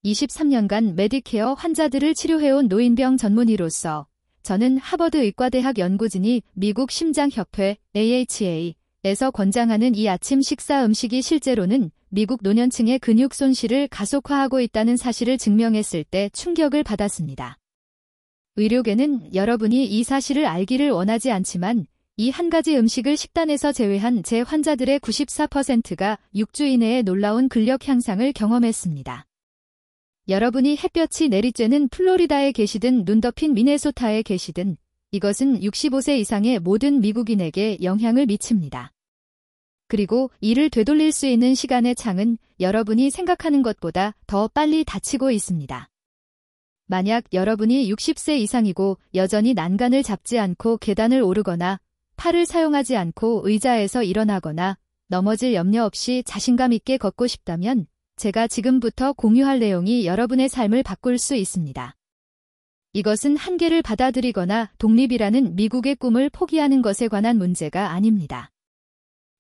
23년간 메디케어 환자들을 치료해온 노인병 전문의로서 저는 하버드 의과대학 연구진이 미국 심장협회 AHA에서 권장하는 이 아침 식사 음식이 실제로는 미국 노년층의 근육 손실을 가속화하고 있다는 사실을 증명했을 때 충격을 받았습니다. 의료계는 여러분이 이 사실을 알기를 원하지 않지만 이 한 가지 음식을 식단에서 제외한 제 환자들의 94%가 6주 이내에 놀라운 근력 향상을 경험했습니다. 여러분이 햇볕이 내리쬐는 플로리다에 계시든 눈 덮인 미네소타에 계시든 이것은 65세 이상의 모든 미국인에게 영향을 미칩니다. 그리고 이를 되돌릴 수 있는 시간의 창은 여러분이 생각하는 것보다 더 빨리 닫히고 있습니다. 만약 여러분이 60세 이상이고 여전히 난간을 잡지 않고 계단을 오르거나 팔을 사용하지 않고 의자에서 일어나거나 넘어질 염려 없이 자신감 있게 걷고 싶다면 제가 지금부터 공유할 내용이 여러분의 삶을 바꿀 수 있습니다. 이것은 한계를 받아들이거나 독립이라는 미국의 꿈을 포기하는 것에 관한 문제가 아닙니다.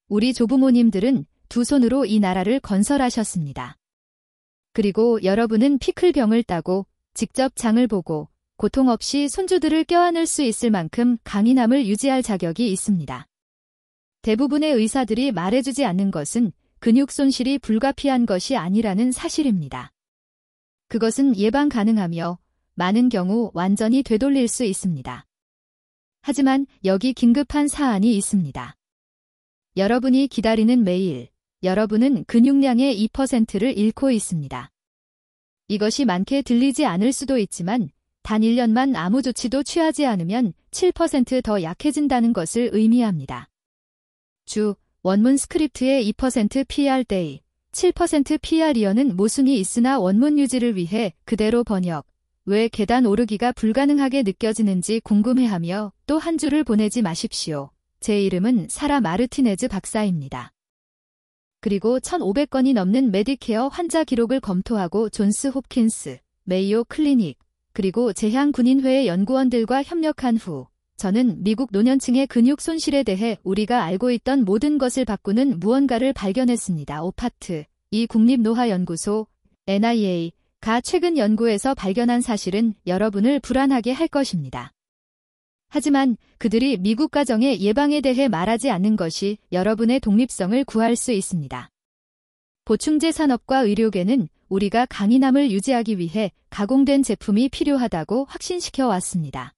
우리 조부모님들은 두 손으로 이 나라를 건설하셨습니다. 그리고 여러분은 피클병을 따고 직접 장을 보고 고통 없이 손주들을 껴안을 수 있을 만큼 강인함을 유지할 자격이 있습니다. 대부분의 의사들이 말해주지 않는 것은 근육 손실이 불가피한 것이 아니라는 사실입니다. 그것은 예방 가능하며 많은 경우 완전히 되돌릴 수 있습니다. 하지만 여기 긴급한 사안이 있습니다. 여러분이 기다리는 매일, 여러분은 근육량의 2%를 잃고 있습니다. 이것이 많게 들리지 않을 수도 있지만 단 1년만 아무 조치도 취하지 않으면 7% 더 약해진다는 것을 의미합니다. 주, 원문 스크립트의 2% PR day, 7% PR이어는 모순이 있으나 원문 유지를 위해 그대로 번역, 왜 계단 오르기가 불가능하게 느껴지는지 궁금해하며 또 한 줄을 보내지 마십시오. 제 이름은 사라 마르티네즈 박사입니다. 그리고 1,500건이 넘는 메디케어 환자 기록을 검토하고 존스 홉킨스, 메이오 클리닉, 그리고 재향군인회의 연구원들과 협력한 후 저는 미국 노년층의 근육 손실에 대해 우리가 알고 있던 모든 것을 바꾸는 무언가를 발견했습니다. 오파트, 이 국립노화연구소, NIA가 최근 연구에서 발견한 사실은 여러분을 불안하게 할 것입니다. 하지만 그들이 미국 가정의 예방에 대해 말하지 않는 것이 여러분의 독립성을 구할 수 있습니다. 보충제 산업과 의료계는 우리가 강인함을 유지하기 위해 가공된 제품이 필요하다고 확신시켜 왔습니다.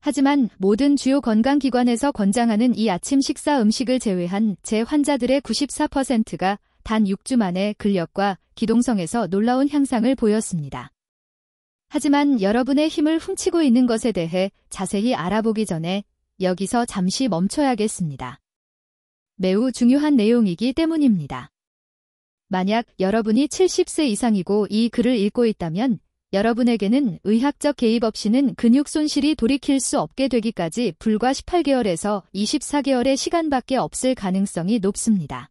하지만 모든 주요 건강기관에서 권장하는 이 아침 식사 음식을 제외한 제 환자들의 94%가 단 6주 만에 근력과 기동성에서 놀라운 향상을 보였습니다. 하지만 여러분의 힘을 훔치고 있는 것에 대해 자세히 알아보기 전에 여기서 잠시 멈춰야겠습니다. 매우 중요한 내용이기 때문입니다. 만약 여러분이 70세 이상이고 이 글을 읽고 있다면 여러분에게는 의학적 개입 없이는 근육 손실이 돌이킬 수 없게 되기까지 불과 18개월에서 24개월의 시간밖에 없을 가능성이 높습니다.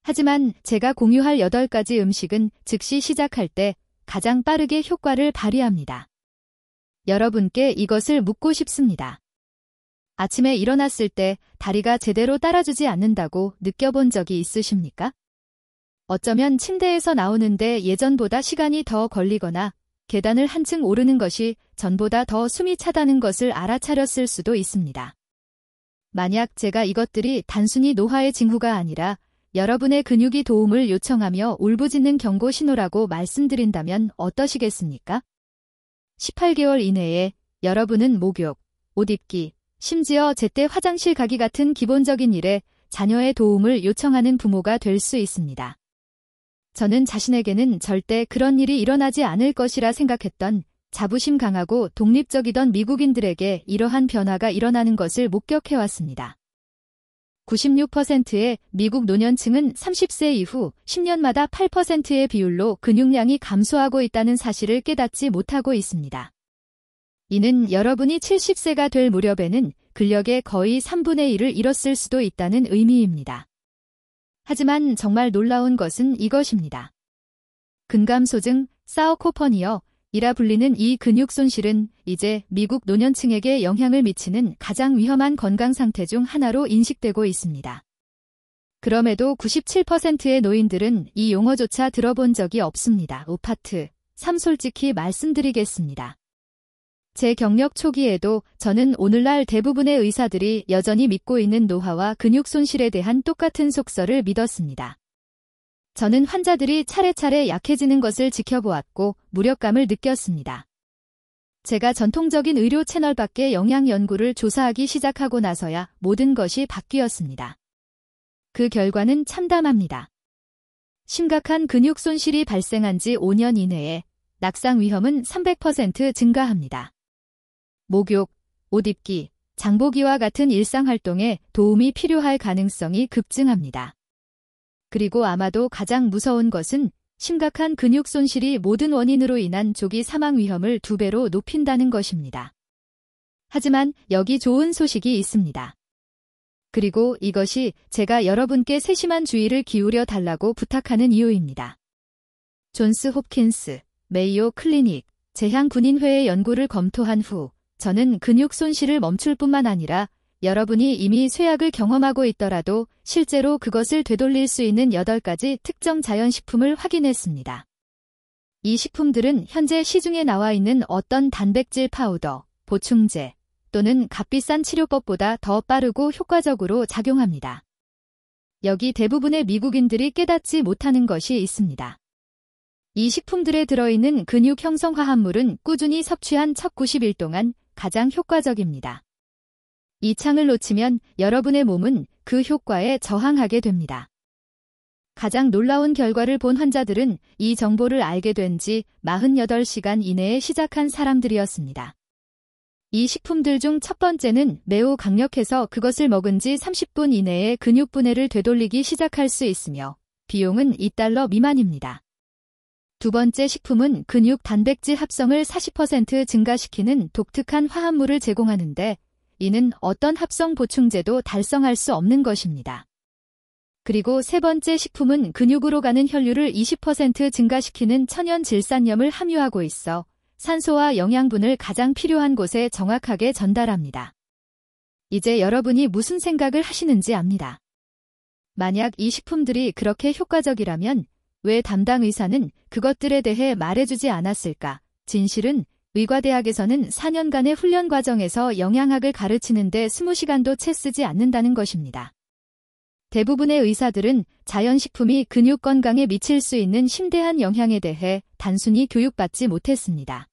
하지만 제가 공유할 8가지 음식은 즉시 시작할 때 가장 빠르게 효과를 발휘합니다. 여러분께 이것을 묻고 싶습니다. 아침에 일어났을 때 다리가 제대로 따라주지 않는다고 느껴본 적이 있으십니까? 어쩌면 침대에서 나오는데 예전보다 시간이 더 걸리거나 계단을 한층 오르는 것이 전보다 더 숨이 차다는 것을 알아차렸을 수도 있습니다. 만약 제가 이것들이 단순히 노화의 징후가 아니라 여러분의 근육이 도움을 요청하며 울부짖는 경고 신호라고 말씀드린다면 어떠시겠습니까? 18개월 이내에 여러분은 목욕, 옷 입기, 심지어 제때 화장실 가기 같은 기본적인 일에 자녀의 도움을 요청하는 부모가 될 수 있습니다. 저는 자신에게는 절대 그런 일이 일어나지 않을 것이라 생각했던 자부심 강하고 독립적이던 미국인들에게 이러한 변화가 일어나는 것을 목격해왔습니다. 96%의 미국 노년층은 30세 이후 10년마다 8%의 비율로 근육량이 감소하고 있다는 사실을 깨닫지 못하고 있습니다. 이는 여러분이 70세가 될 무렵에는 근력의 거의 3분의 1을 잃었을 수도 있다는 의미입니다. 하지만 정말 놀라운 것은 이것입니다. 근감소증, 사어코퍼니어, 이라 불리는 이 근육 손실은 이제 미국 노년층에게 영향을 미치는 가장 위험한 건강 상태 중 하나로 인식되고 있습니다. 그럼에도 97%의 노인들은 이 용어조차 들어본 적이 없습니다. 5파트 3 솔직히 말씀드리겠습니다. 제 경력 초기에도 저는 오늘날 대부분의 의사들이 여전히 믿고 있는 노화와 근육 손실에 대한 똑같은 속설을 믿었습니다. 저는 환자들이 차례차례 약해지는 것을 지켜보았고 무력감을 느꼈습니다. 제가 전통적인 의료 채널 밖의 영양 연구를 조사하기 시작하고 나서야 모든 것이 바뀌었습니다. 그 결과는 참담합니다. 심각한 근육 손실이 발생한 지 5년 이내에 낙상 위험은 300% 증가합니다. 목욕, 옷 입기, 장보기와 같은 일상활동에 도움이 필요할 가능성이 급증합니다. 그리고 아마도 가장 무서운 것은 심각한 근육 손실이 모든 원인으로 인한 조기 사망 위험을 2배로 높인다는 것입니다. 하지만 여기 좋은 소식이 있습니다. 그리고 이것이 제가 여러분께 세심한 주의를 기울여 달라고 부탁하는 이유입니다. 존스 홉킨스, 메이오 클리닉, 재향군인회의 연구를 검토한 후 저는 근육 손실을 멈출 뿐만 아니라 여러분이 이미 쇠약을 경험하고 있더라도 실제로 그것을 되돌릴 수 있는 8가지 특정 자연식품을 확인했습니다. 이 식품들은 현재 시중에 나와 있는 어떤 단백질 파우더, 보충제 또는 값비싼 치료법보다 더 빠르고 효과적으로 작용합니다. 여기 대부분의 미국인들이 깨닫지 못하는 것이 있습니다. 이 식품들에 들어있는 근육 형성 화합물은 꾸준히 섭취한 첫 90일 동안 가장 효과적입니다. 이 창을 놓치면 여러분의 몸은 그 효과에 저항하게 됩니다. 가장 놀라운 결과를 본 환자들은 이 정보를 알게 된 지 48시간 이내에 시작한 사람들이었습니다. 이 식품들 중 첫 번째는 매우 강력해서 그것을 먹은 지 30분 이내에 근육 분해를 되돌리기 시작할 수 있으며 비용은 $2 미만입니다. 두 번째 식품은 근육 단백질 합성을 40% 증가시키는 독특한 화합물을 제공하는데 이는 어떤 합성 보충제도 달성할 수 없는 것입니다. 그리고 세 번째 식품은 근육으로 가는 혈류를 20% 증가시키는 천연 질산염을 함유하고 있어 산소와 영양분을 가장 필요한 곳에 정확하게 전달합니다. 이제 여러분이 무슨 생각을 하시는지 압니다. 만약 이 식품들이 그렇게 효과적이라면 왜 담당 의사는 그것들에 대해 말해주지 않았을까? 진실은 의과대학에서는 4년간의 훈련 과정에서 영양학을 가르치는데 20시간도 채 쓰지 않는다는 것입니다. 대부분의 의사들은 자연식품이 근육 건강에 미칠 수 있는 심대한 영향에 대해 단순히 교육받지 못했습니다.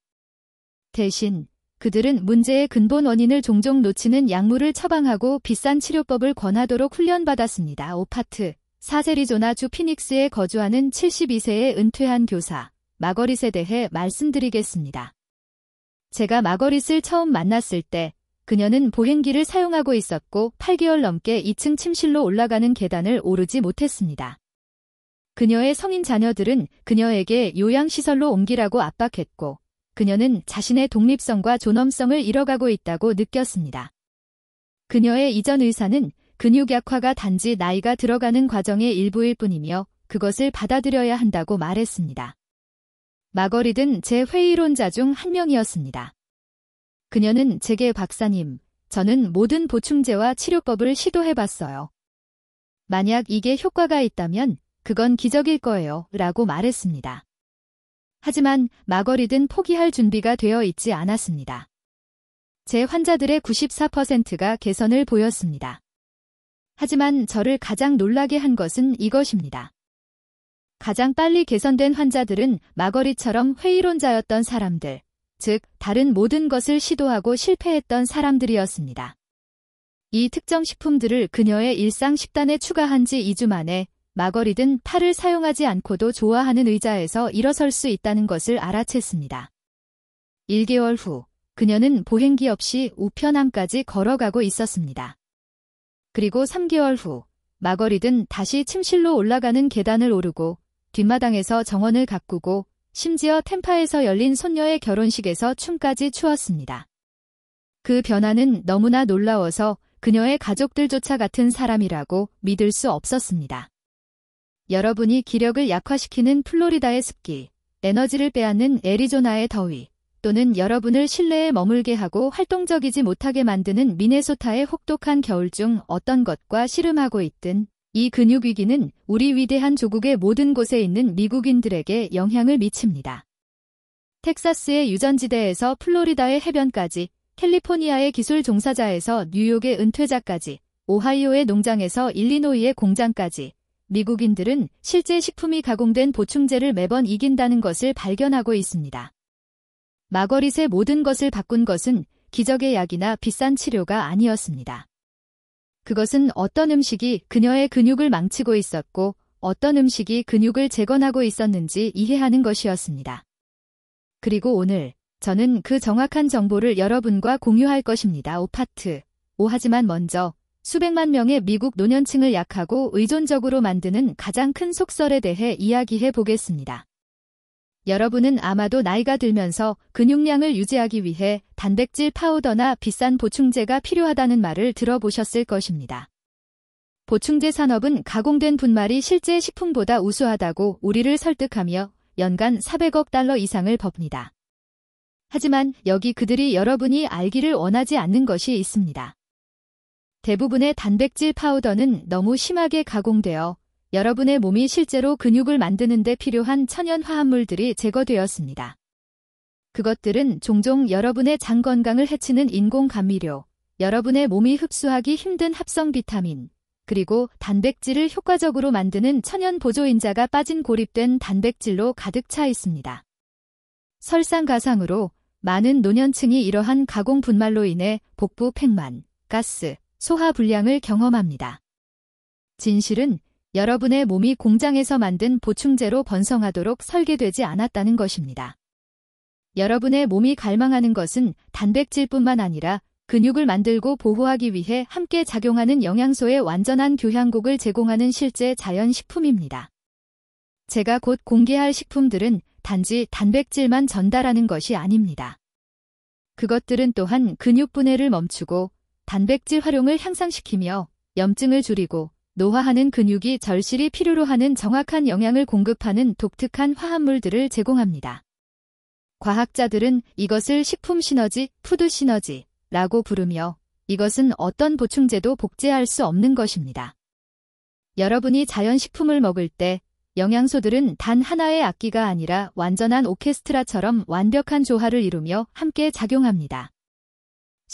대신 그들은 문제의 근본 원인을 종종 놓치는 약물을 처방하고 비싼 치료법을 권하도록 훈련받았습니다. 5파트 4제리조나주 피닉스에 거주하는 72세의 은퇴한 교사 마거릿에 대해 말씀드리겠습니다. 제가 마거릿을 처음 만났을 때 그녀는 보행기를 사용하고 있었고 8개월 넘게 2층 침실로 올라가는 계단을 오르지 못했습니다. 그녀의 성인 자녀들은 그녀에게 요양시설로 옮기라고 압박했고 그녀는 자신의 독립성과 존엄성을 잃어가고 있다고 느꼈습니다. 그녀의 이전 의사는 근육 약화가 단지 나이가 들어가는 과정의 일부일 뿐이며 그것을 받아들여야 한다고 말했습니다. 마거릿은 제 회의론자 중 한 명이었습니다. 그녀는 제게 박사님, 저는 모든 보충제와 치료법을 시도해봤어요. 만약 이게 효과가 있다면 그건 기적일 거예요 라고 말했습니다. 하지만 마거릿은 포기할 준비가 되어 있지 않았습니다. 제 환자들의 94%가 개선을 보였습니다. 하지만 저를 가장 놀라게 한 것은 이것입니다. 가장 빨리 개선된 환자들은 마거릿처럼 회의론자였던 사람들, 즉 다른 모든 것을 시도하고 실패했던 사람들이었습니다. 이 특정 식품들을 그녀의 일상 식단에 추가한 지 2주 만에 마거릿은 팔을 사용하지 않고도 좋아하는 의자에서 일어설 수 있다는 것을 알아챘습니다. 1개월 후 그녀는 보행기 없이 우편함까지 걸어가고 있었습니다. 그리고 3개월 후 마거릿은 다시 침실로 올라가는 계단을 오르고 뒷마당에서 정원을 가꾸고 심지어 템파에서 열린 손녀의 결혼식에서 춤까지 추었습니다. 그 변화는 너무나 놀라워서 그녀의 가족들조차 같은 사람이라고 믿을 수 없었습니다. 여러분이 기력을 약화시키는 플로리다의 습기, 에너지를 빼앗는 애리조나의 더위, 또는 여러분을 실내에 머물게 하고 활동적이지 못하게 만드는 미네소타의 혹독한 겨울 중 어떤 것과 씨름하고 있든 이 근육 위기는 우리 위대한 조국의 모든 곳에 있는 미국인들에게 영향을 미칩니다. 텍사스의 유전지대에서 플로리다의 해변까지, 캘리포니아의 기술 종사자에서 뉴욕의 은퇴자까지, 오하이오의 농장에서 일리노이의 공장까지, 미국인들은 실제 식품이 가공된 보충제를 매번 이긴다는 것을 발견하고 있습니다. 마거릿의 모든 것을 바꾼 것은 기적의 약이나 비싼 치료가 아니었습니다. 그것은 어떤 음식이 그녀의 근육을 망치고 있었고 어떤 음식이 근육을 재건하고 있었는지 이해하는 것이었습니다. 그리고 오늘 저는 그 정확한 정보를 여러분과 공유할 것입니다. 파트 5. 하지만 먼저 수백만 명의 미국 노년층을 약하고 의존적으로 만드는 가장 큰 속설에 대해 이야기해 보겠습니다. 여러분은 아마도 나이가 들면서 근육량을 유지하기 위해 단백질 파우더나 비싼 보충제가 필요하다는 말을 들어보셨을 것입니다. 보충제 산업은 가공된 분말이 실제 식품보다 우수하다고 우리를 설득하며 연간 400억 달러 이상을 법니다. 하지만 여기 그들이 여러분이 알기를 원하지 않는 것이 있습니다. 대부분의 단백질 파우더는 너무 심하게 가공되어 여러분의 몸이 실제로 근육을 만드는 데 필요한 천연 화합물들이 제거되었습니다. 그것들은 종종 여러분의 장 건강을 해치는 인공 감미료, 여러분의 몸이 흡수하기 힘든 합성 비타민, 그리고 단백질을 효과적으로 만드는 천연 보조인자가 빠진 고립된 단백질로 가득 차 있습니다. 설상가상으로 많은 노년층이 이러한 가공 분말로 인해 복부 팽만, 가스, 소화 불량을 경험합니다. 진실은 여러분의 몸이 공장에서 만든 보충제로 번성하도록 설계되지 않았다는 것입니다. 여러분의 몸이 갈망하는 것은 단백질뿐만 아니라 근육을 만들고 보호하기 위해 함께 작용하는 영양소의 완전한 교향곡을 제공하는 실제 자연식품입니다. 제가 곧 공개할 식품들은 단지 단백질만 전달하는 것이 아닙니다. 그것들은 또한 근육 분해를 멈추고 단백질 활용을 향상시키며 염증을 줄이고 노화하는 근육이 절실히 필요로 하는 정확한 영양을 공급하는 독특한 화합물들을 제공합니다. 과학자들은 이것을 식품 시너지, 푸드 시너지라고 부르며 이것은 어떤 보충제도 복제할 수 없는 것입니다. 여러분이 자연식품을 먹을 때 영양소들은 단 하나의 악기가 아니라 완전한 오케스트라처럼 완벽한 조화를 이루며 함께 작용합니다.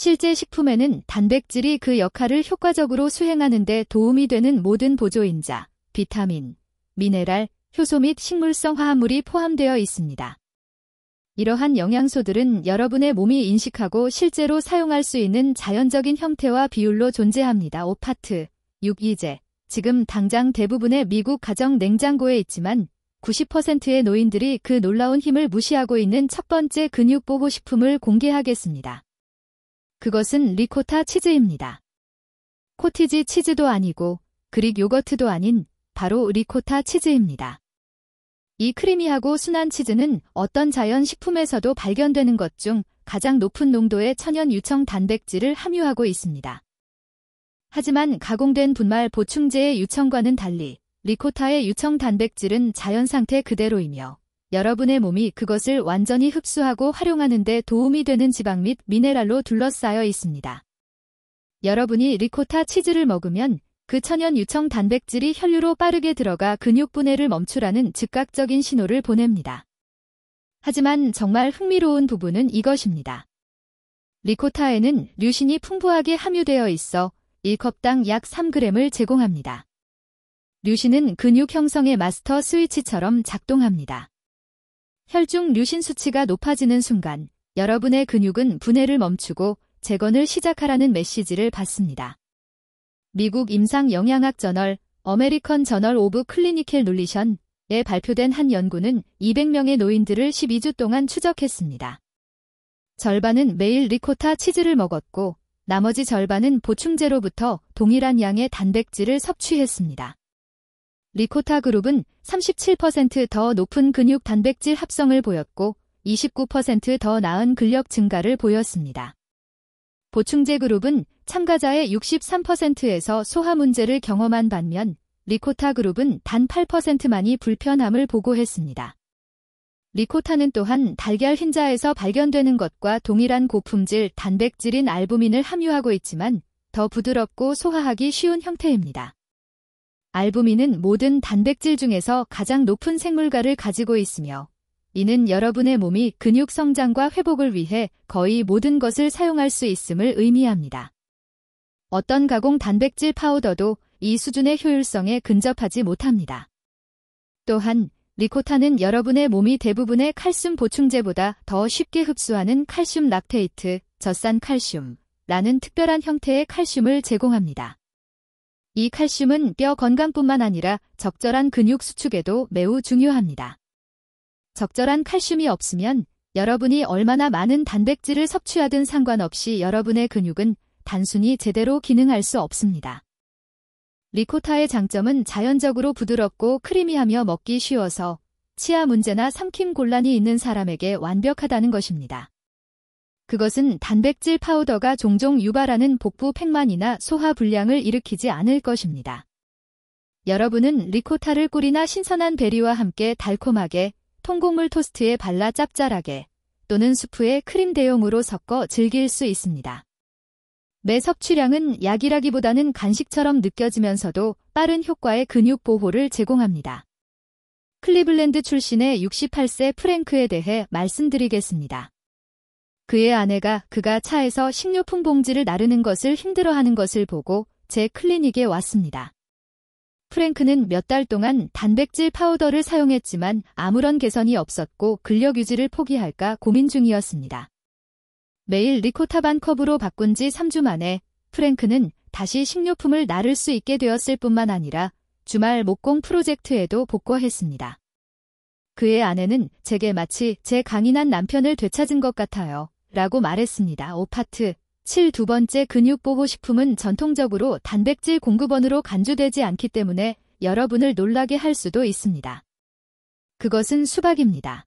실제 식품에는 단백질이 그 역할을 효과적으로 수행하는 데 도움이 되는 모든 보조인자, 비타민, 미네랄, 효소 및 식물성 화합물이 포함되어 있습니다. 이러한 영양소들은 여러분의 몸이 인식하고 실제로 사용할 수 있는 자연적인 형태와 비율로 존재합니다. 파트 6. 이제 지금 당장 대부분의 미국 가정 냉장고에 있지만 90%의 노인들이 그 놀라운 힘을 무시하고 있는 첫 번째 근육보호식품을 공개하겠습니다. 그것은 리코타 치즈입니다. 코티지 치즈도 아니고 그릭 요거트도 아닌 바로 리코타 치즈입니다. 이 크리미하고 순한 치즈는 어떤 자연 식품에서도 발견되는 것 중 가장 높은 농도의 천연 유청 단백질을 함유하고 있습니다. 하지만 가공된 분말 보충제의 유청과는 달리 리코타의 유청 단백질은 자연 상태 그대로이며 여러분의 몸이 그것을 완전히 흡수하고 활용하는 데 도움이 되는 지방 및 미네랄로 둘러싸여 있습니다. 여러분이 리코타 치즈를 먹으면 그 천연 유청 단백질이 혈류로 빠르게 들어가 근육 분해를 멈추라는 즉각적인 신호를 보냅니다. 하지만 정말 흥미로운 부분은 이것입니다. 리코타에는 류신이 풍부하게 함유되어 있어 1컵당 약 3g을 제공합니다. 류신은 근육 형성의 마스터 스위치처럼 작동합니다. 혈중 류신 수치가 높아지는 순간 여러분의 근육은 분해를 멈추고 재건을 시작하라는 메시지를 받습니다. 미국 임상영양학 저널 어메리컨 저널 오브 클리니컬 눌리션에 발표된 한 연구는 200명의 노인들을 12주 동안 추적했습니다. 절반은 매일 리코타 치즈를 먹었고 나머지 절반은 보충제로부터 동일한 양의 단백질을 섭취했습니다. 리코타 그룹은 37% 더 높은 근육 단백질 합성을 보였고 29% 더 나은 근력 증가를 보였습니다. 보충제 그룹은 참가자의 63%에서 소화 문제를 경험한 반면 리코타 그룹은 단 8%만이 불편함을 보고했습니다. 리코타는 또한 달걀 흰자에서 발견되는 것과 동일한 고품질 단백질인 알부민을 함유하고 있지만 더 부드럽고 소화하기 쉬운 형태입니다. 알부민은 모든 단백질 중에서 가장 높은 생물가를 가지고 있으며 이는 여러분의 몸이 근육 성장과 회복을 위해 거의 모든 것을 사용할 수 있음을 의미합니다. 어떤 가공 단백질 파우더도 이 수준의 효율성에 근접하지 못합니다. 또한 리코타는 여러분의 몸이 대부분의 칼슘 보충제보다 더 쉽게 흡수하는 칼슘 락테이트, 젖산 칼슘라는 특별한 형태의 칼슘을 제공합니다. 이 칼슘은 뼈 건강뿐만 아니라 적절한 근육 수축에도 매우 중요합니다. 적절한 칼슘이 없으면 여러분이 얼마나 많은 단백질을 섭취하든 상관없이 여러분의 근육은 단순히 제대로 기능할 수 없습니다. 리코타의 장점은 자연적으로 부드럽고 크리미하며 먹기 쉬워서 치아 문제나 삼킴 곤란이 있는 사람에게 완벽하다는 것입니다. 그것은 단백질 파우더가 종종 유발하는 복부 팽만이나 소화 불량을 일으키지 않을 것입니다. 여러분은 리코타를 꿀이나 신선한 베리와 함께 달콤하게 통곡물 토스트에 발라 짭짤하게 또는 수프에 크림 대용으로 섞어 즐길 수 있습니다. 매 섭취량은 약이라기보다는 간식처럼 느껴지면서도 빠른 효과의 근육 보호를 제공합니다. 클리블랜드 출신의 68세 프랭크에 대해 말씀드리겠습니다. 그의 아내가 그가 차에서 식료품 봉지를 나르는 것을 힘들어하는 것을 보고 제 클리닉에 왔습니다. 프랭크는 몇 달 동안 단백질 파우더를 사용했지만 아무런 개선이 없었고 근력 유지를 포기할까 고민 중이었습니다. 매일 리코타 반 컵으로 바꾼 지 3주 만에 프랭크는 다시 식료품을 나를 수 있게 되었을 뿐만 아니라 주말 목공 프로젝트에도 복귀했습니다. 그의 아내는 제게 마치 제 강인한 남편을 되찾은 것 같아요. 라고 말했습니다. 오파트 7. 두 번째 근육보호식품은 전통적으로 단백질 공급원으로 간주되지 않기 때문에 여러분을 놀라게 할 수도 있습니다. 그것은 수박입니다.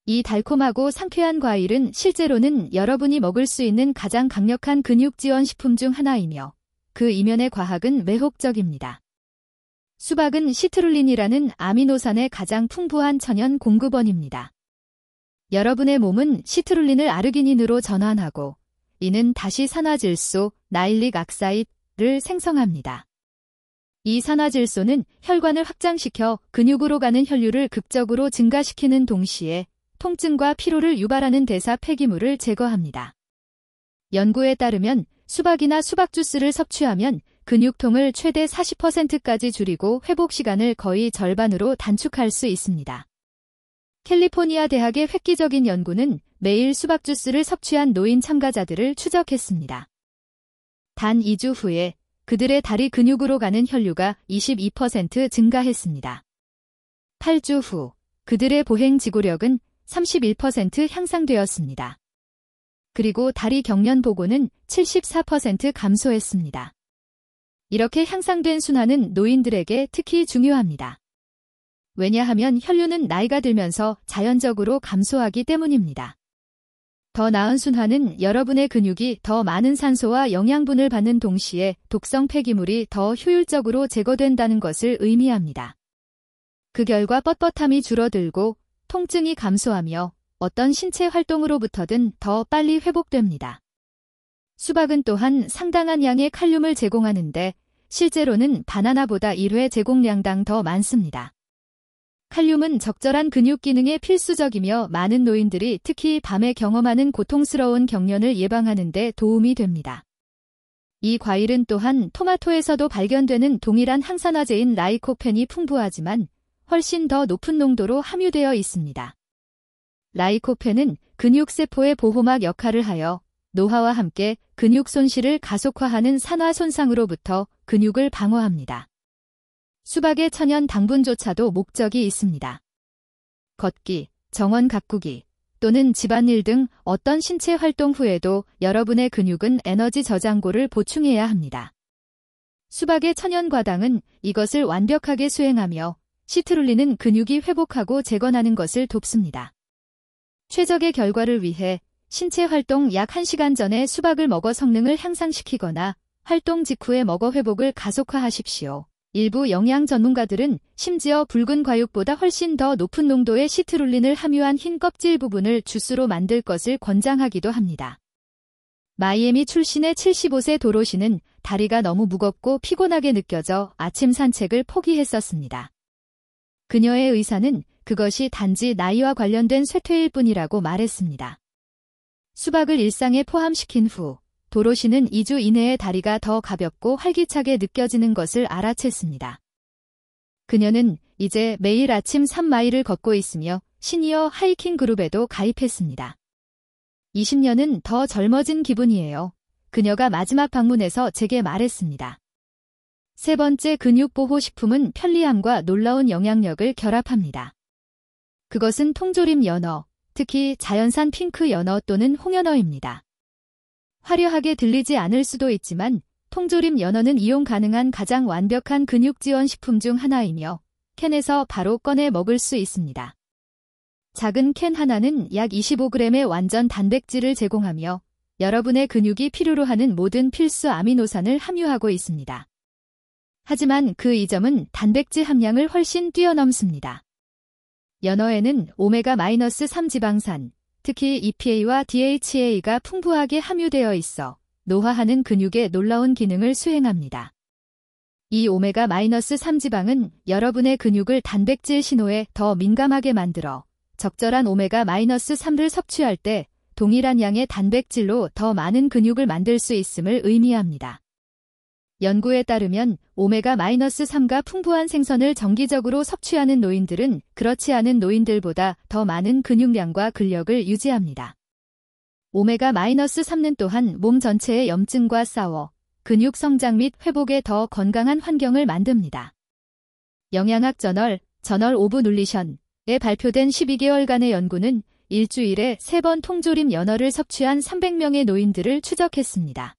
이 달콤하고 상쾌한 과일은 실제로는 여러분이 먹을 수 있는 가장 강력한 근육 지원 식품 중 하나이며 그 이면의 과학은 매혹적입니다. 수박은 시트룰린이라는 아미노산의 가장 풍부한 천연 공급원입니다. 여러분의 몸은 시트룰린을 아르기닌으로 전환하고 이는 다시 산화질소, 나일릭 악사이드를 생성합니다. 이 산화질소는 혈관을 확장시켜 근육으로 가는 혈류를 극적으로 증가시키는 동시에 통증과 피로를 유발하는 대사 폐기물을 제거합니다. 연구에 따르면 수박이나 수박 주스를 섭취하면 근육통을 최대 40%까지 줄이고 회복 시간을 거의 절반으로 단축할 수 있습니다. 캘리포니아 대학의 획기적인 연구는 매일 수박 주스를 섭취한 노인 참가자들을 추적했습니다. 단 2주 후에 그들의 다리 근육으로 가는 혈류가 22% 증가했습니다. 8주 후 그들의 보행 지구력은 31% 향상되었습니다. 그리고 다리 경련 보고는 74% 감소했습니다. 이렇게 향상된 순환은 노인들에게 특히 중요합니다. 왜냐하면 혈류는 나이가 들면서 자연적으로 감소하기 때문입니다. 더 나은 순환은 여러분의 근육이 더 많은 산소와 영양분을 받는 동시에 독성 폐기물이 더 효율적으로 제거된다는 것을 의미합니다. 그 결과 뻣뻣함이 줄어들고 통증이 감소하며 어떤 신체 활동으로부터든 더 빨리 회복됩니다. 수박은 또한 상당한 양의 칼륨을 제공하는데 실제로는 바나나보다 1회 제공량당 더 많습니다. 칼륨은 적절한 근육 기능에 필수적이며 많은 노인들이 특히 밤에 경험하는 고통스러운 경련을 예방하는 데 도움이 됩니다. 이 과일은 또한 토마토에서도 발견되는 동일한 항산화제인 라이코펜이 풍부하지만 훨씬 더 높은 농도로 함유되어 있습니다. 라이코펜은 근육세포의 보호막 역할을 하여 노화와 함께 근육 손실을 가속화하는 산화 손상으로부터 근육을 방어합니다. 수박의 천연 당분조차도 목적이 있습니다. 걷기, 정원 가꾸기 또는 집안일 등 어떤 신체 활동 후에도 여러분의 근육은 에너지 저장고를 보충해야 합니다. 수박의 천연 과당은 이것을 완벽하게 수행하며 시트룰린은 근육이 회복하고 재건하는 것을 돕습니다. 최적의 결과를 위해 신체 활동 약 1시간 전에 수박을 먹어 성능을 향상시키거나 활동 직후에 먹어 회복을 가속화하십시오. 일부 영양 전문가들은 심지어 붉은 과육보다 훨씬 더 높은 농도의 시트룰린을 함유한 흰 껍질 부분을 주스로 만들 것을 권장하기도 합니다. 마이애미 출신의 75세 도로시는 다리가 너무 무겁고 피곤하게 느껴져 아침 산책을 포기했었습니다. 그녀의 의사는 그것이 단지 나이와 관련된 쇠퇴일 뿐이라고 말했습니다. 수박을 일상에 포함시킨 후 도로시는 2주 이내에 다리가 더 가볍고 활기차게 느껴지는 것을 알아챘습니다. 그녀는 이제 매일 아침 3마일을 걷고 있으며 시니어 하이킹 그룹에도 가입했습니다. 20년은 더 젊어진 기분이에요. 그녀가 마지막 방문에서 제게 말했습니다. 세 번째 근육보호식품은 편리함과 놀라운 영향력을 결합합니다. 그것은 통조림 연어, 특히 자연산 핑크 연어 또는 홍연어입니다. 화려하게 들리지 않을 수도 있지만 통조림 연어는 이용 가능한 가장 완벽한 근육 지원 식품 중 하나이며 캔에서 바로 꺼내 먹을 수 있습니다. 작은 캔 하나는 약 25g의 완전 단백질을 제공하며 여러분의 근육이 필요로 하는 모든 필수 아미노산을 함유하고 있습니다. 하지만 그 이점은 단백질 함량을 훨씬 뛰어넘습니다. 연어에는 오메가-3 지방산, 특히 EPA와 DHA가 풍부하게 함유되어 있어 노화하는 근육에 놀라운 기능을 수행합니다. 이 오메가-3 지방은 여러분의 근육을 단백질 신호에 더 민감하게 만들어 적절한 오메가-3를 섭취할 때 동일한 양의 단백질로 더 많은 근육을 만들 수 있음을 의미합니다. 연구에 따르면 오메가-3가 풍부한 생선을 정기적으로 섭취하는 노인들은 그렇지 않은 노인들보다 더 많은 근육량과 근력을 유지합니다. 오메가-3는 또한 몸 전체의 염증과 싸워 근육 성장 및 회복에 더 건강한 환경을 만듭니다. 영양학 저널 오브 눌리션에 발표된 12개월간의 연구는 일주일에 3번 통조림 연어를 섭취한 300명의 노인들을 추적했습니다.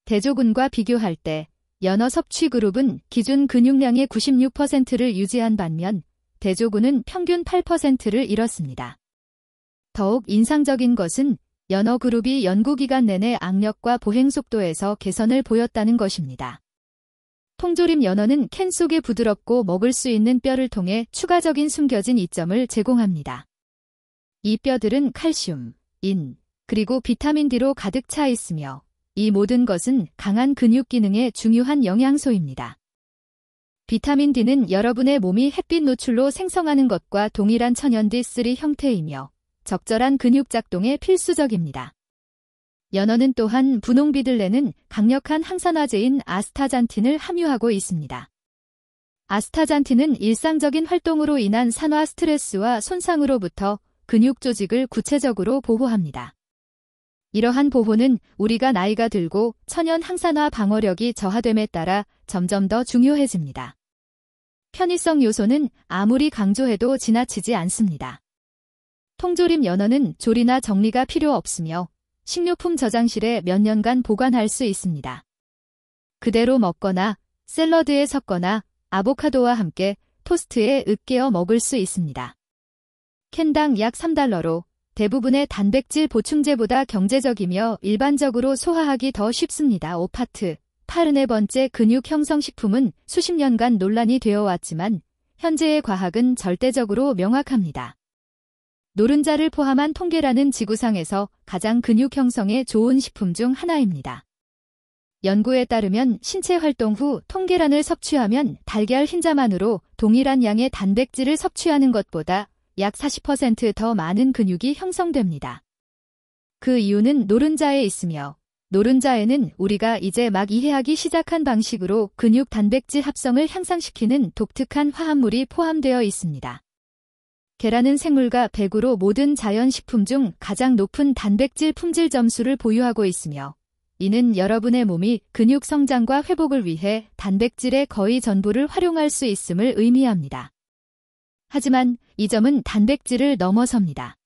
대조군과 비교할 때 연어 섭취 그룹은 기준 근육량의 96%를 유지한 반면 대조군은 평균 8%를 잃었습니다. 더욱 인상적인 것은 연어 그룹이 연구기간 내내 악력과 보행 속도에서 개선을 보였다는 것입니다. 통조림 연어는 캔 속에 부드럽고 먹을 수 있는 뼈를 통해 추가적인 숨겨진 이점을 제공합니다. 이 뼈들은 칼슘, 인, 그리고 비타민 D로 가득 차 있으며 이 모든 것은 강한 근육 기능에 중요한 영양소입니다. 비타민 D는 여러분의 몸이 햇빛 노출로 생성하는 것과 동일한 천연 D3 형태이며 적절한 근육 작동에 필수적입니다. 연어는 또한 분홍빛을 내는 강력한 항산화제인 아스타잔틴을 함유하고 있습니다. 아스타잔틴은 일상적인 활동으로 인한 산화 스트레스와 손상으로부터 근육 조직을 구체적으로 보호합니다. 이러한 보호는 우리가 나이가 들고 천연 항산화 방어력이 저하됨에 따라 점점 더 중요해집니다. 편의성 요소는 아무리 강조해도 지나치지 않습니다. 통조림 연어는 조리나 정리가 필요 없으며 식료품 저장실에 몇 년간 보관할 수 있습니다. 그대로 먹거나 샐러드에 섞거나 아보카도와 함께 토스트에 으깨어 먹을 수 있습니다. 캔당 약 $3로 대부분의 단백질 보충제보다 경제적이며 일반적으로 소화하기 더 쉽습니다. 오파트, 84번째 근육 형성 식품은 수십 년간 논란이 되어 왔지만 현재의 과학은 절대적으로 명확합니다. 노른자를 포함한 통계라는 지구상에서 가장 근육 형성에 좋은 식품 중 하나입니다. 연구에 따르면 신체 활동 후 통계란을 섭취하면 달걀 흰자만으로 동일한 양의 단백질을 섭취하는 것보다 약 40% 더 많은 근육이 형성됩니다. 그 이유는 노른자에 있으며 노른자에는 우리가 이제 막 이해하기 시작한 방식으로 근육 단백질 합성을 향상시키는 독특한 화합물이 포함되어 있습니다. 계란은 생물과 배구로 모든 자연식품 중 가장 높은 단백질 품질 점수를 보유하고 있으며 이는 여러분의 몸이 근육 성장과 회복을 위해 단백질의 거의 전부를 활용할 수 있음을 의미합니다. 하지만 이 점은 단백질을 넘어섭니다.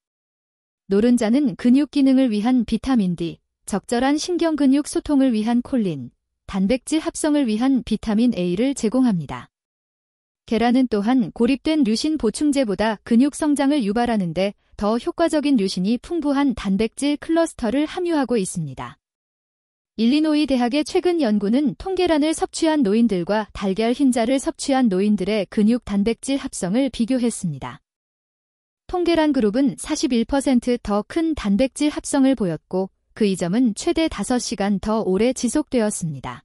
노른자는 근육 기능을 위한 비타민 D, 적절한 신경근육 소통을 위한 콜린, 단백질 합성을 위한 비타민 A를 제공합니다. 계란은 또한 고립된 류신 보충제보다 근육 성장을 유발하는데 더 효과적인 류신이 풍부한 단백질 클러스터를 함유하고 있습니다. 일리노이 대학의 최근 연구는 통계란을 섭취한 노인들과 달걀 흰자를 섭취한 노인들의 근육 단백질 합성을 비교했습니다. 통계란 그룹은 41% 더 큰 단백질 합성을 보였고 그 이점은 최대 5시간 더 오래 지속되었습니다.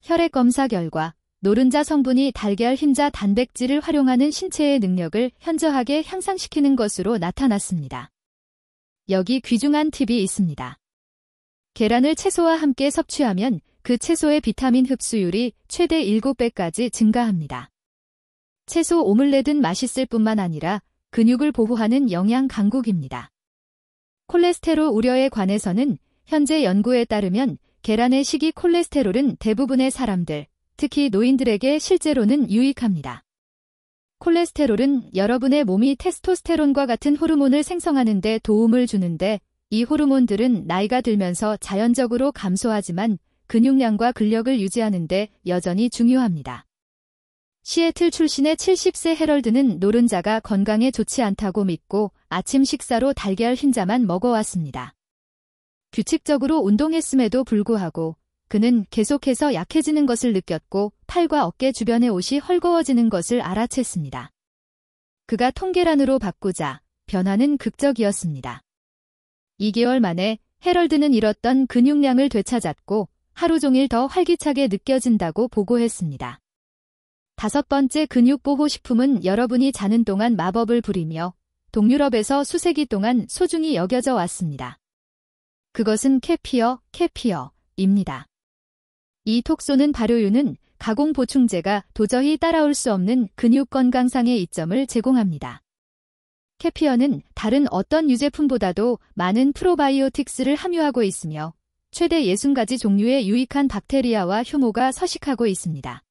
혈액 검사 결과 노른자 성분이 달걀 흰자 단백질을 활용하는 신체의 능력을 현저하게 향상시키는 것으로 나타났습니다. 여기 귀중한 팁이 있습니다. 계란을 채소와 함께 섭취하면 그 채소의 비타민 흡수율이 최대 7배까지 증가합니다. 채소 오믈렛은 맛있을 뿐만 아니라 근육을 보호하는 영양 강국입니다. 콜레스테롤 우려에 관해서는 현재 연구에 따르면 계란의 식이 콜레스테롤은 대부분의 사람들, 특히 노인들에게 실제로는 유익합니다. 콜레스테롤은 여러분의 몸이 테스토스테론과 같은 호르몬을 생성하는 데 도움을 주는데 이 호르몬들은 나이가 들면서 자연적으로 감소하지만 근육량과 근력을 유지하는 데 여전히 중요합니다. 시애틀 출신의 70세 해럴드는 노른자가 건강에 좋지 않다고 믿고 아침 식사로 달걀 흰자만 먹어왔습니다. 규칙적으로 운동했음에도 불구하고 그는 계속해서 약해지는 것을 느꼈고 팔과 어깨 주변의 옷이 헐거워지는 것을 알아챘습니다. 그가 통계란으로 바꾸자 변화는 극적이었습니다. 2개월 만에 해럴드는 잃었던 근육량을 되찾았고 하루 종일 더 활기차게 느껴진다고 보고했습니다. 5번째 근육보호식품은 여러분이 자는 동안 마법을 부리며 동유럽에서 수세기 동안 소중히 여겨져 왔습니다. 그것은 캐피어입니다. 이 톡 쏘는 발효유는 가공 보충제가 도저히 따라올 수 없는 근육 건강상의 이점을 제공합니다. 캐피어는 다른 어떤 유제품보다도 많은 프로바이오틱스를 함유하고 있으며 최대 60가지 종류의 유익한 박테리아와 효모가 서식하고 있습니다.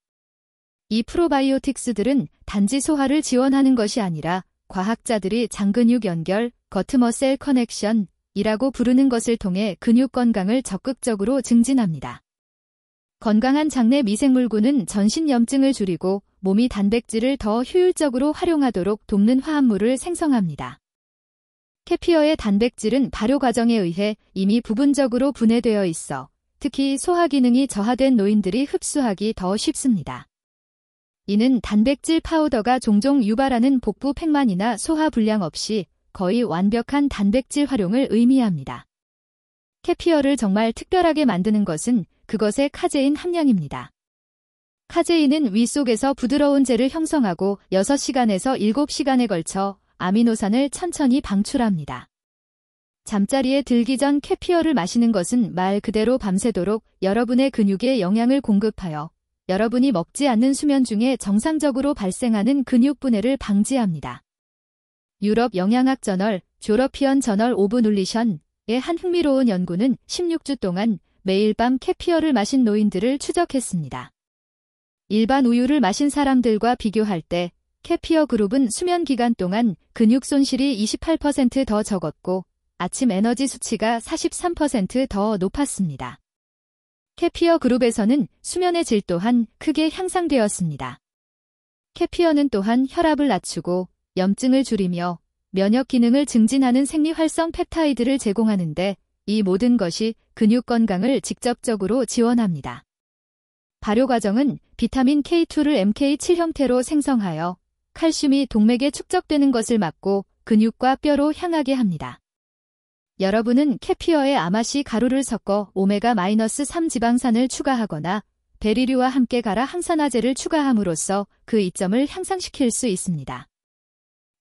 이 프로바이오틱스들은 단지 소화를 지원하는 것이 아니라 과학자들이 장근육 연결, 거트머셀 커넥션이라고 부르는 것을 통해 근육 건강을 적극적으로 증진합니다. 건강한 장내 미생물군은 전신염증을 줄이고 몸이 단백질을 더 효율적으로 활용하도록 돕는 화합물을 생성합니다. 캐피어의 단백질은 발효 과정에 의해 이미 부분적으로 분해되어 있어 특히 소화 기능이 저하된 노인들이 흡수하기 더 쉽습니다. 이는 단백질 파우더가 종종 유발하는 복부 팽만이나 소화 불량 없이 거의 완벽한 단백질 활용을 의미합니다. 캐피어를 정말 특별하게 만드는 것은 그것의 카제인 함량입니다. 카제인은 위 속에서 부드러운 젤을 형성하고 6시간에서 7시간에 걸쳐 아미노산을 천천히 방출합니다. 잠자리에 들기 전 캐피어를 마시는 것은 말 그대로 밤새도록 여러분의 근육에 영양을 공급하여 여러분이 먹지 않는 수면 중에 정상적으로 발생하는 근육 분해를 방지합니다. 유럽 영양학 저널 조러피언 저널 오브 눌리션의 한 흥미로운 연구는 16주 동안 매일 밤 캐피어를 마신 노인들을 추적했습니다. 일반 우유를 마신 사람들과 비교할 때 캐피어 그룹은 수면 기간 동안 근육 손실이 28% 더 적었고 아침 에너지 수치가 43% 더 높았습니다. 캐피어 그룹에서는 수면의 질 또한 크게 향상되었습니다. 캐피어는 또한 혈압을 낮추고 염증을 줄이며 면역 기능을 증진하는 생리활성 펩타이드를 제공하는데 이 모든 것이 근육 건강을 직접적으로 지원합니다. 발효 과정은 비타민 K2를 MK7 형태로 생성하여 칼슘이 동맥에 축적되는 것을 막고 근육과 뼈로 향하게 합니다. 여러분은 캐피어에 아마시 가루를 섞어 오메가-3 지방산을 추가하거나 베리류와 함께 갈아 항산화제를 추가함으로써 그 이점을 향상시킬 수 있습니다.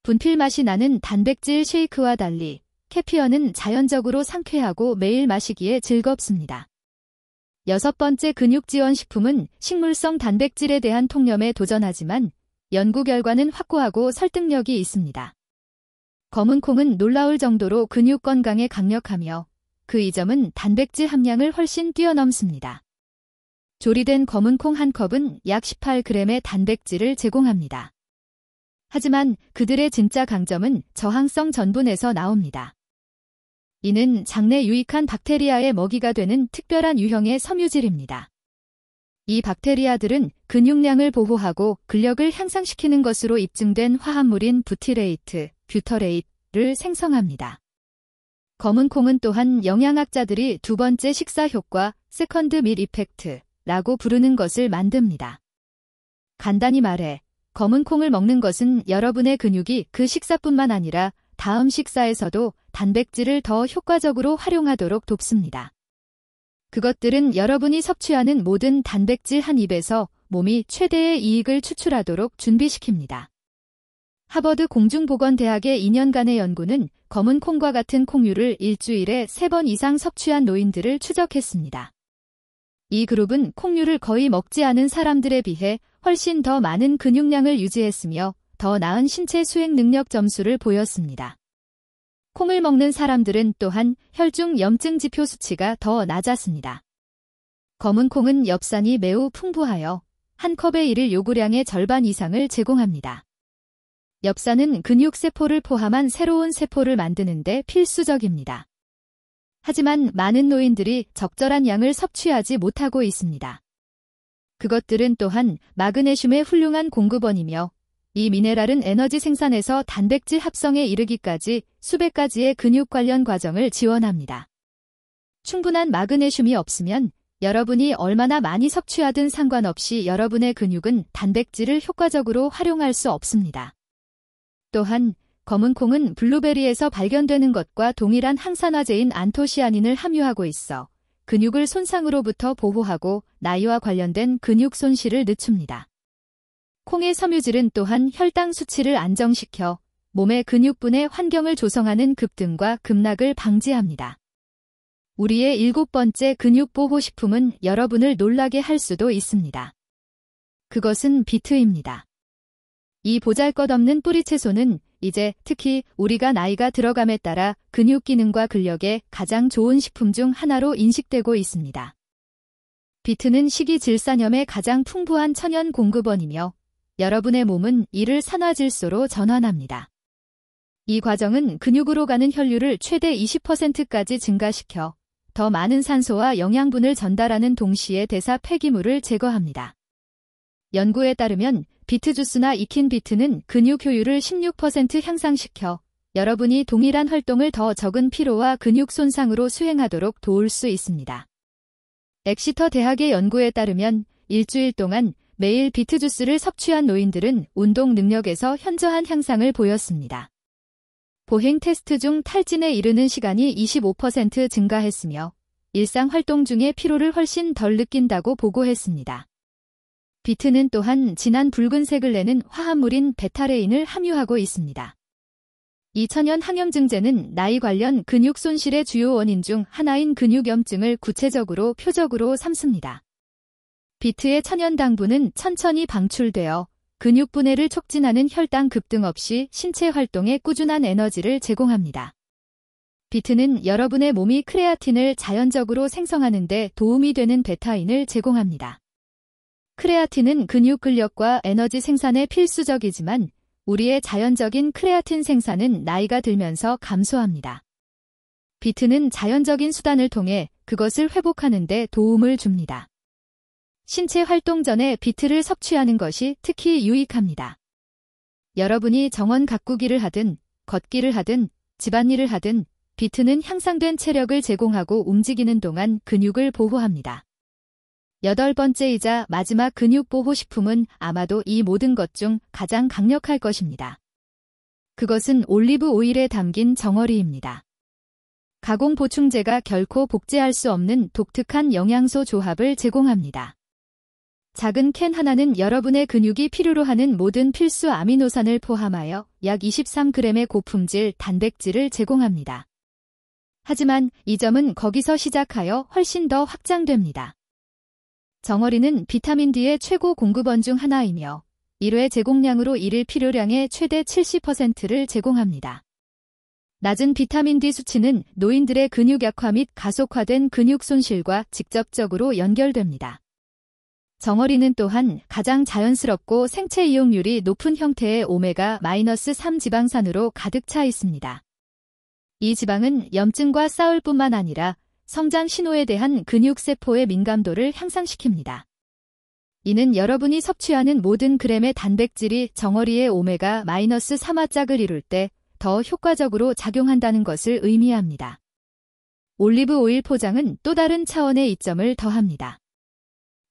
분필 맛이 나는 단백질 쉐이크와 달리 캐피어는 자연적으로 상쾌하고 매일 마시기에 즐겁습니다. 6번째 근육지원식품은 식물성 단백질에 대한 통념에 도전하지만 연구 결과는 확고하고 설득력이 있습니다. 검은 콩은 놀라울 정도로 근육 건강에 강력하며 그 이점은 단백질 함량을 훨씬 뛰어넘습니다. 조리된 검은 콩 한 컵은 약 18g의 단백질을 제공합니다. 하지만 그들의 진짜 강점은 저항성 전분에서 나옵니다. 이는 장내 유익한 박테리아의 먹이가 되는 특별한 유형의 섬유질입니다. 이 박테리아들은 근육량을 보호하고 근력을 향상시키는 것으로 입증된 화합물인 뷰터레이트를 생성합니다. 검은 콩은 또한 영양학자들이 두 번째 식사 효과, 세컨드 밀 이펙트라고 부르는 것을 만듭니다. 간단히 말해, 검은 콩을 먹는 것은 여러분의 근육이 그 식사뿐만 아니라 다음 식사에서도 단백질을 더 효과적으로 활용하도록 돕습니다. 그것들은 여러분이 섭취하는 모든 단백질 한 입에서 몸이 최대의 이익을 추출하도록 준비시킵니다. 하버드 공중보건대학의 2년간의 연구는 검은 콩과 같은 콩류를 일주일에 3번 이상 섭취한 노인들을 추적했습니다. 이 그룹은 콩류를 거의 먹지 않은 사람들에 비해 훨씬 더 많은 근육량을 유지했으며 더 나은 신체 수행 능력 점수를 보였습니다. 콩을 먹는 사람들은 또한 혈중 염증 지표 수치가 더 낮았습니다. 검은 콩은 엽산이 매우 풍부하여 한 컵의 일일 요구량의 절반 이상을 제공합니다. 엽산은 근육세포를 포함한 새로운 세포를 만드는 데 필수적입니다. 하지만 많은 노인들이 적절한 양을 섭취하지 못하고 있습니다. 그것들은 또한 마그네슘의 훌륭한 공급원이며 이 미네랄은 에너지 생산에서 단백질 합성에 이르기까지 수백 가지의 근육 관련 과정을 지원합니다. 충분한 마그네슘이 없으면 여러분이 얼마나 많이 섭취하든 상관없이 여러분의 근육은 단백질을 효과적으로 활용할 수 없습니다. 또한 검은 콩은 블루베리에서 발견되는 것과 동일한 항산화제인 안토시아닌을 함유하고 있어 근육을 손상으로부터 보호하고 나이와 관련된 근육 손실을 늦춥니다. 콩의 섬유질은 또한 혈당 수치를 안정시켜 몸의 근육분의 환경을 조성하는 급등과 급락을 방지합니다. 우리의 7번째 근육보호식품은 여러분을 놀라게 할 수도 있습니다. 그것은 비트입니다. 이 보잘것없는 뿌리채소는 이제 특히 우리가 나이가 들어감에 따라 근육 기능과 근력에 가장 좋은 식품 중 하나로 인식되고 있습니다. 비트는 식이질산염의 가장 풍부한 천연 공급원이며 여러분의 몸은 이를 산화질소로 전환합니다. 이 과정은 근육으로 가는 혈류를 최대 20%까지 증가시켜 더 많은 산소와 영양분을 전달하는 동시에 대사 폐기물을 제거합니다. 연구에 따르면 비트 주스나 익힌 비트는 근육 효율을 16% 향상시켜 여러분이 동일한 활동을 더 적은 피로와 근육 손상으로 수행하도록 도울 수 있습니다. 엑시터 대학의 연구에 따르면 일주일 동안 매일 비트 주스를 섭취한 노인들은 운동 능력에서 현저한 향상을 보였습니다. 보행 테스트 중 탈진에 이르는 시간이 25% 증가했으며 일상 활동 중에 피로를 훨씬 덜 느낀다고 보고했습니다. 비트는 또한 진한 붉은색을 내는 화합물인 베타레인을 함유하고 있습니다. 이 천연 항염증제는 나이 관련 근육 손실의 주요 원인 중 하나인 근육염증을 구체적으로 표적으로 삼습니다. 비트의 천연 당분은 천천히 방출되어 근육 분해를 촉진하는 혈당 급등 없이 신체 활동에 꾸준한 에너지를 제공합니다. 비트는 여러분의 몸이 크레아틴을 자연적으로 생성하는 데 도움이 되는 베타인을 제공합니다. 크레아틴은 근육 근력과 에너지 생산에 필수적이지만 우리의 자연적인 크레아틴 생산은 나이가 들면서 감소합니다. 비트는 자연적인 수단을 통해 그것을 회복하는 데 도움을 줍니다. 신체 활동 전에 비트를 섭취하는 것이 특히 유익합니다. 여러분이 정원 가꾸기를 하든 걷기를 하든 집안일을 하든 비트는 향상된 체력을 제공하고 움직이는 동안 근육을 보호합니다. 8번째이자 마지막 근육보호식품은 아마도 이 모든 것 중 가장 강력할 것입니다. 그것은 올리브 오일에 담긴 정어리입니다. 가공 보충제가 결코 복제할 수 없는 독특한 영양소 조합을 제공합니다. 작은 캔 하나는 여러분의 근육이 필요로 하는 모든 필수 아미노산을 포함하여 약 23g의 고품질 단백질을 제공합니다. 하지만 이 점은 거기서 시작하여 훨씬 더 확장됩니다. 정어리는 비타민 D의 최고 공급원 중 하나이며 1회 제공량으로 일일 필요량의 최대 70%를 제공합니다. 낮은 비타민 D 수치는 노인들의 근육 약화 및 가속화된 근육 손실과 직접적으로 연결됩니다. 정어리는 또한 가장 자연스럽고 생체 이용률이 높은 형태의 오메가-3 지방산으로 가득 차 있습니다. 이 지방은 염증과 싸울 뿐만 아니라 성장 신호에 대한 근육세포의 민감도를 향상시킵니다. 이는 여러분이 섭취하는 모든 그램의 단백질이 정어리의 오메가-3화 짝을 이룰 때 더 효과적으로 작용한다는 것을 의미합니다. 올리브 오일 포장은 또 다른 차원의 이점을 더합니다.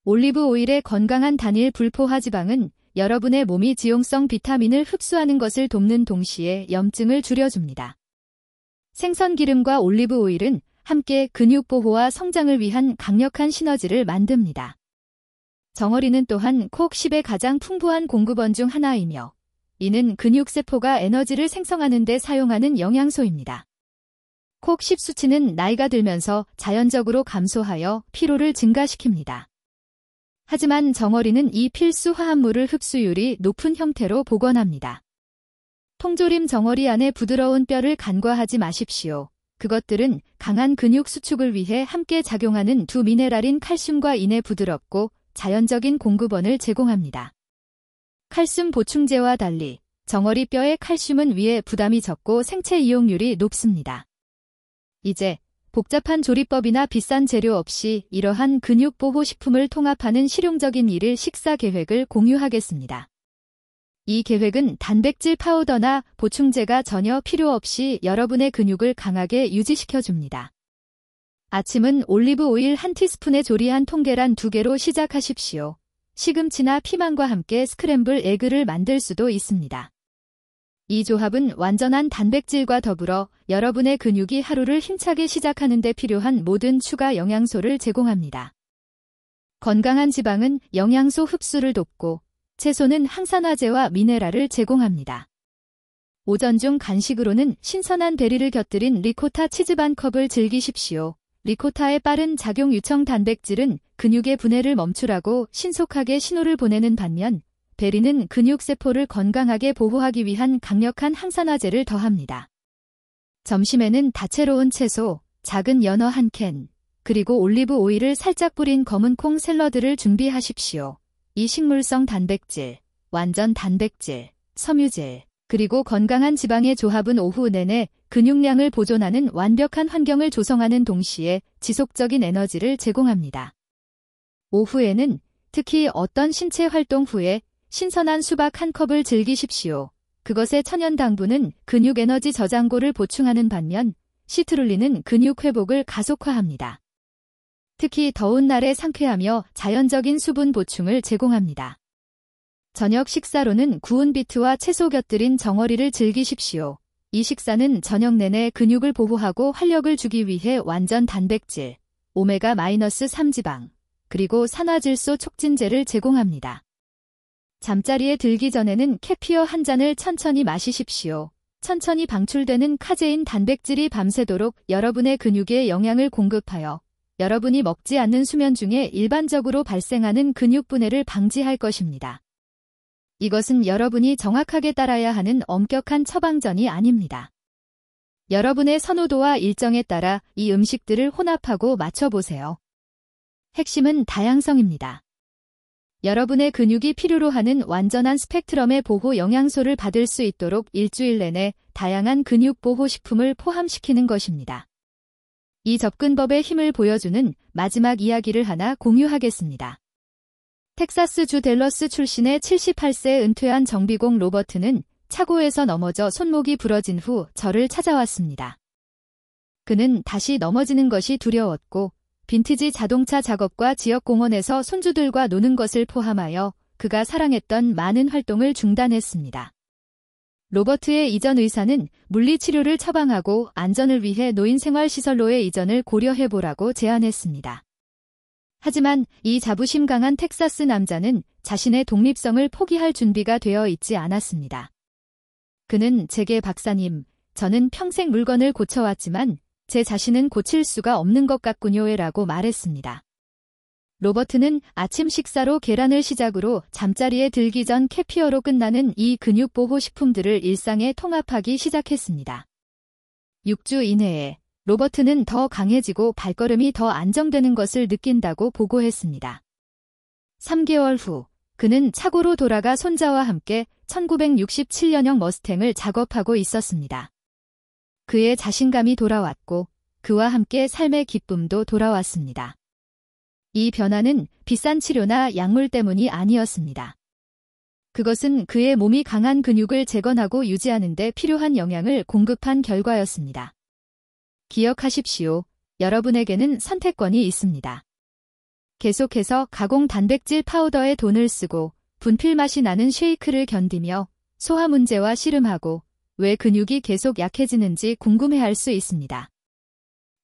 올리브 오일의 건강한 단일 불포화 지방은 여러분의 몸이 지용성 비타민을 흡수하는 것을 돕는 동시에 염증을 줄여줍니다. 생선기름과 올리브 오일은 함께 근육 보호와 성장을 위한 강력한 시너지를 만듭니다. 정어리는 또한 콕10의 가장 풍부한 공급원 중 하나이며 이는 근육세포가 에너지를 생성하는 데 사용하는 영양소입니다. 콕10 수치는 나이가 들면서 자연적으로 감소하여 피로를 증가시킵니다. 하지만 정어리는 이 필수 화합물을 흡수율이 높은 형태로 복원합니다. 통조림 정어리 안에 부드러운 뼈를 간과하지 마십시오. 그것들은 강한 근육 수축을 위해 함께 작용하는 두 미네랄인 칼슘과 인의 부드럽고 자연적인 공급원을 제공합니다. 칼슘 보충제와 달리 정어리 뼈의 칼슘은 위에 부담이 적고 생체 이용률이 높습니다. 이제 복잡한 조리법이나 비싼 재료 없이 이러한 근육보호식품을 통합하는 실용적인 일일 식사 계획을 공유하겠습니다. 이 계획은 단백질 파우더나 보충제가 전혀 필요 없이 여러분의 근육을 강하게 유지시켜줍니다. 아침은 올리브 오일 1티스푼에 조리한 통계란 2개로 시작하십시오. 시금치나 피망과 함께 스크램블 에그를 만들 수도 있습니다. 이 조합은 완전한 단백질과 더불어 여러분의 근육이 하루를 힘차게 시작하는 데 필요한 모든 추가 영양소를 제공합니다. 건강한 지방은 영양소 흡수를 돕고 채소는 항산화제와 미네랄을 제공합니다. 오전 중 간식으로는 신선한 베리를 곁들인 리코타 치즈 반 컵을 즐기십시오. 리코타의 빠른 작용 유청 단백질은 근육의 분해를 멈추라고 신속하게 신호를 보내는 반면 베리는 근육세포를 건강하게 보호하기 위한 강력한 항산화제를 더합니다. 점심에는 다채로운 채소, 작은 연어 1캔, 그리고 올리브 오일을 살짝 뿌린 검은콩 샐러드를 준비하십시오. 이 식물성 단백질, 완전 단백질, 섬유질, 그리고 건강한 지방의 조합은 오후 내내 근육량을 보존하는 완벽한 환경을 조성하는 동시에 지속적인 에너지를 제공합니다. 오후에는 특히 어떤 신체 활동 후에 신선한 수박 1컵을 즐기십시오. 그것의 천연 당분은 근육 에너지 저장고를 보충하는 반면 시트룰린은 근육 회복을 가속화합니다. 특히 더운 날에 상쾌하며 자연적인 수분 보충을 제공합니다. 저녁 식사로는 구운 비트와 채소 곁들인 정어리를 즐기십시오. 이 식사는 저녁 내내 근육을 보호하고 활력을 주기 위해 완전 단백질, 오메가-3 지방, 그리고 산화질소 촉진제를 제공합니다. 잠자리에 들기 전에는 캐피어 한 잔을 천천히 마시십시오. 천천히 방출되는 카제인 단백질이 밤새도록 여러분의 근육에 영양을 공급하여 여러분이 먹지 않는 수면 중에 일반적으로 발생하는 근육 분해를 방지할 것입니다. 이것은 여러분이 정확하게 따라야 하는 엄격한 처방전이 아닙니다. 여러분의 선호도와 일정에 따라 이 음식들을 혼합하고 맞춰보세요. 핵심은 다양성입니다. 여러분의 근육이 필요로 하는 완전한 스펙트럼의 보호 영양소를 받을 수 있도록 일주일 내내 다양한 근육 보호 식품을 포함시키는 것입니다. 이 접근법의 힘을 보여주는 마지막 이야기를 하나 공유하겠습니다. 텍사스주 댈러스 출신의 78세 은퇴한 정비공 로버트는 차고에서 넘어져 손목이 부러진 후 저를 찾아왔습니다. 그는 다시 넘어지는 것이 두려웠고 빈티지 자동차 작업과 지역 공원에서 손주들과 노는 것을 포함하여 그가 사랑했던 많은 활동을 중단했습니다. 로버트의 이전 의사는 물리치료를 처방하고 안전을 위해 노인생활시설로의 이전을 고려해보라고 제안했습니다. 하지만 이 자부심 강한 텍사스 남자는 자신의 독립성을 포기할 준비가 되어 있지 않았습니다. 그는 제게 박사님, 저는 평생 물건을 고쳐왔지만 제 자신은 고칠 수가 없는 것 같군요라고 말했습니다. 로버트는 아침 식사로 계란을 시작으로 잠자리에 들기 전 캐피어로 끝나는 이 근육보호 식품들을 일상에 통합하기 시작했습니다. 6주 이내에 로버트는 더 강해지고 발걸음이 더 안정되는 것을 느낀다고 보고했습니다. 3개월 후 그는 차고로 돌아가 손자와 함께 1967년형 머스탱을 작업하고 있었습니다. 그의 자신감이 돌아왔고 그와 함께 삶의 기쁨도 돌아왔습니다. 이 변화는 비싼 치료나 약물 때문이 아니었습니다. 그것은 그의 몸이 강한 근육을 재건하고 유지하는 데 필요한 영양을 공급한 결과였습니다. 기억하십시오. 여러분에게는 선택권이 있습니다. 계속해서 가공 단백질 파우더에 돈을 쓰고 분필 맛이 나는 쉐이크를 견디며 소화 문제와 씨름하고 왜 근육이 계속 약해지는지 궁금해할 수 있습니다.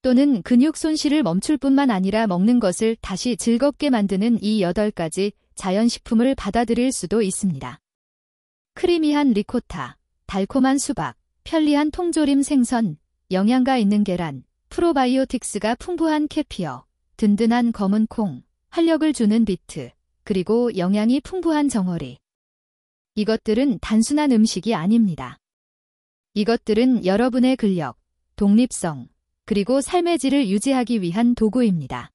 또는 근육 손실을 멈출 뿐만 아니라 먹는 것을 다시 즐겁게 만드는 이 8가지 자연식품을 받아들일 수도 있습니다. 크리미한 리코타, 달콤한 수박, 편리한 통조림 생선, 영양가 있는 계란, 프로바이오틱스가 풍부한 캐피어, 든든한 검은 콩, 활력을 주는 비트, 그리고 영양이 풍부한 정어리. 이것들은 단순한 음식이 아닙니다. 이것들은 여러분의 근력, 독립성, 그리고 삶의 질을 유지하기 위한 도구입니다.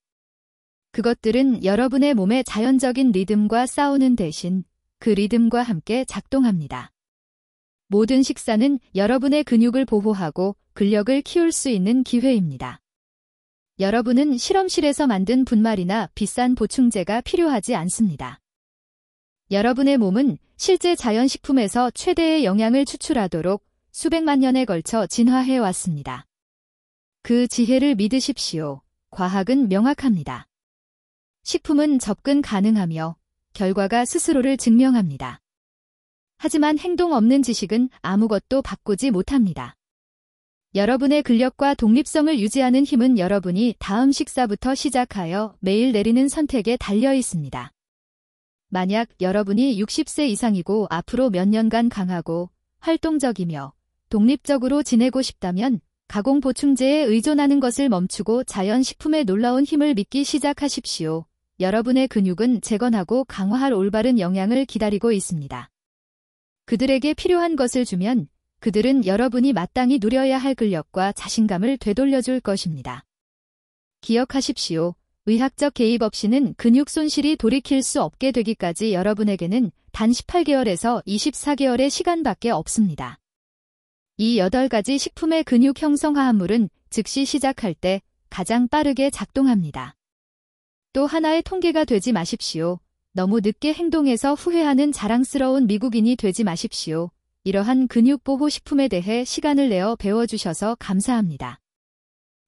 그것들은 여러분의 몸의 자연적인 리듬과 싸우는 대신 그 리듬과 함께 작동합니다. 모든 식사는 여러분의 근육을 보호하고 근력을 키울 수 있는 기회입니다. 여러분은 실험실에서 만든 분말이나 비싼 보충제가 필요하지 않습니다. 여러분의 몸은 실제 자연식품에서 최대의 영양을 추출하도록 수백만 년에 걸쳐 진화해 왔습니다. 그 지혜를 믿으십시오. 과학은 명확합니다. 식품은 접근 가능하며 결과가 스스로를 증명합니다. 하지만 행동 없는 지식은 아무것도 바꾸지 못합니다. 여러분의 근력과 독립성을 유지하는 힘은 여러분이 다음 식사부터 시작하여 매일 내리는 선택에 달려 있습니다. 만약 여러분이 60세 이상이고 앞으로 몇 년간 강하고 활동적이며 독립적으로 지내고 싶다면 가공 보충제에 의존하는 것을 멈추고 자연식품의 놀라운 힘을 믿기 시작하십시오. 여러분의 근육은 재건하고 강화할 올바른 영양을 기다리고 있습니다. 그들에게 필요한 것을 주면 그들은 여러분이 마땅히 누려야 할 근력과 자신감을 되돌려줄 것입니다. 기억하십시오. 의학적 개입 없이는 근육 손실이 돌이킬 수 없게 되기까지 여러분에게는 단 18개월에서 24개월의 시간밖에 없습니다. 이 8가지 식품의 근육 형성 화합물은 즉시 시작할 때 가장 빠르게 작동합니다. 또 하나의 통계가 되지 마십시오. 너무 늦게 행동해서 후회하는 자랑스러운 미국인이 되지 마십시오. 이러한 근육보호 식품에 대해 시간을 내어 배워주셔서 감사합니다.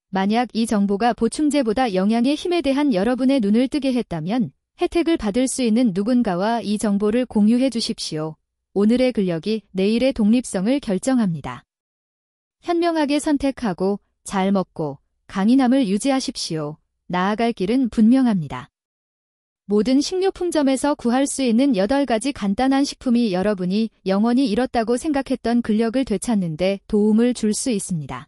만약 이 정보가 보충제보다 영양의 힘에 대한 여러분의 눈을 뜨게 했다면 혜택을 받을 수 있는 누군가와 이 정보를 공유해 주십시오. 오늘의 근력이 내일의 독립성을 결정합니다. 현명하게 선택하고 잘 먹고 강인함을 유지하십시오. 나아갈 길은 분명합니다. 모든 식료품점에서 구할 수 있는 8가지 간단한 식품이 여러분이 영원히 잃었다고 생각했던 근력을 되찾는 데 도움을 줄 수 있습니다.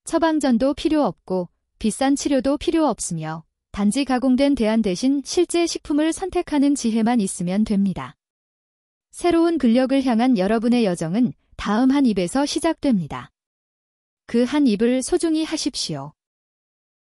처방전도 필요 없고 비싼 치료도 필요 없으며 단지 가공된 대안 대신 실제 식품을 선택하는 지혜만 있으면 됩니다. 새로운 근력을 향한 여러분의 여정은 다음 한 입에서 시작됩니다. 그 한 입을 소중히 하십시오.